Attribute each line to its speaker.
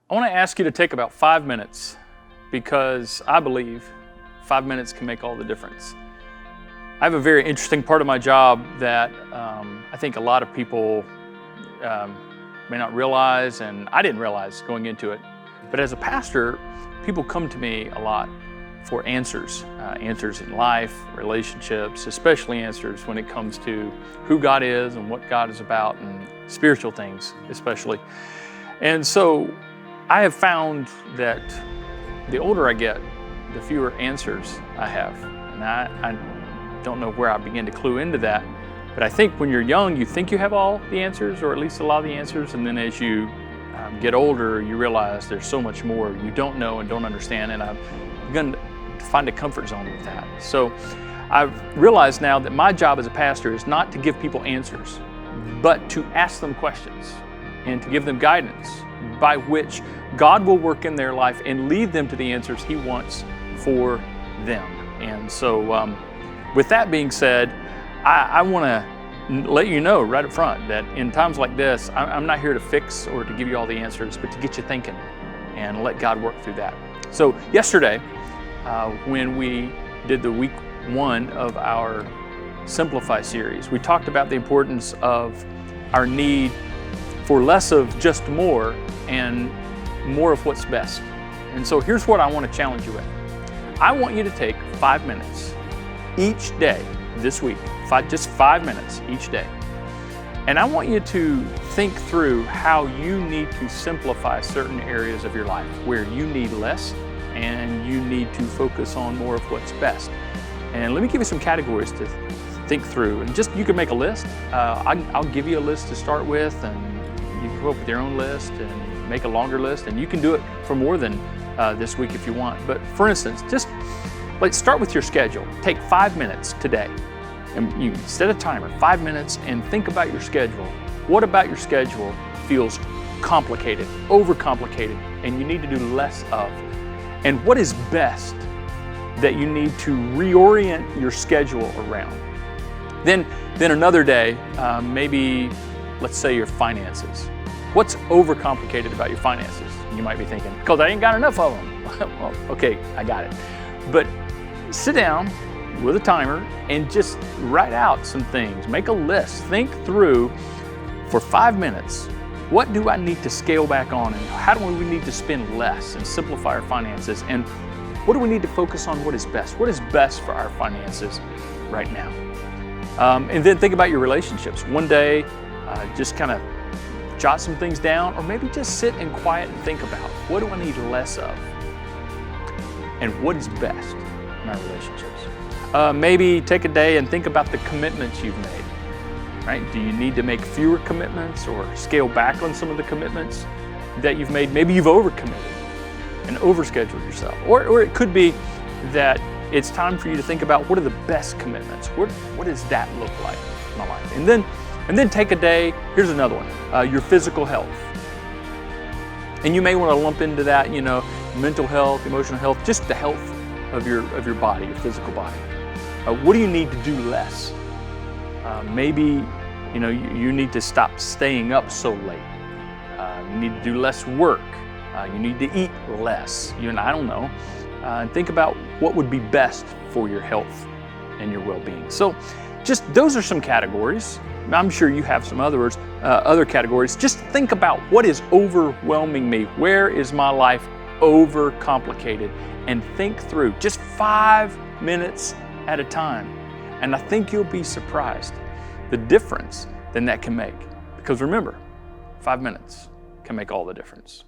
Speaker 1: I want to ask you to take about 5 minutes because I believe 5 minutes can make all the difference. I have a very interesting part of my job that I think a lot of people may not realize, and I didn't realize going into it. But as a pastor, people come to me a lot for answers in life, relationships, especially answers when it comes to who God is and what God is about, and spiritual things especially. And so I have found that the older I get, the fewer answers I have. And I don't know where I begin to clue into that, but I think when you're young, you think you have all the answers, or at least a lot of the answers, and then as you get older, you realize there's so much more you don't know and don't understand, and I've begun to find a comfort zone with that. So I've realized now that my job as a pastor is not to give people answers, but to ask them questions and to give them guidance by which God will work in their life and lead them to the answers He wants for them. And so with that being said, I want to let you know right up front that in times like this, I'm not here to fix or to give you all the answers, but to get you thinking and let God work through that. So yesterday, when we did the week 1 of our Simplify series, we talked about the importance of our need for less of just more and more of what's best. And so here's what I want to challenge you with. I want you to take 5 minutes each day this week, just 5 minutes each day. And I want you to think through how you need to simplify certain areas of your life where you need less and you need to focus on more of what's best. And let me give you some categories to think through. And just, you can make a list. I'll give you a list to start with, and you can come up with your own list and make a longer list, and you can do it for more than this week if you want. But for instance, just let's start with your schedule. Take 5 minutes today, and you set a timer, 5 minutes, and think about your schedule. What about your schedule feels complicated, overcomplicated, and you need to do less of? And what is best that you need to reorient your schedule around? Then another day, maybe let's say your finances. What's overcomplicated about your finances? You might be thinking, because I ain't got enough of them. Well, okay, I got it. But sit down with a timer and just write out some things. Make a list. Think through for 5 minutes. What do I need to scale back on, and how do we need to spend less and simplify our finances? And what do we need to focus on? What is best? What is best for our finances right now? And then think about your relationships. One day, just kind of jot some things down, or maybe just sit in quiet and think about, what do I need less of? And what is best in our relationships? Maybe take a day and think about the commitments you've made. Right? Do you need to make fewer commitments or scale back on some of the commitments that you've made? Maybe you've overcommitted and overscheduled yourself. Or it could be that it's time for you to think about, what are the best commitments? What does that look like in my life? And then take a day, here's another one, your physical health. And you may want to lump into that, mental health, emotional health, just the health of your body, your physical body. What do you need to do less? Maybe you need to stop staying up so late. You need to do less work. You need to eat less. I don't know. And think about what would be best for your health and your well-being. So just those are some categories. I'm sure you have some other categories. Just think about, what is overwhelming me? Where is my life overcomplicated? And think through just 5 minutes at a time. And I think you'll be surprised the difference then that can make. Because remember, 5 minutes can make all the difference.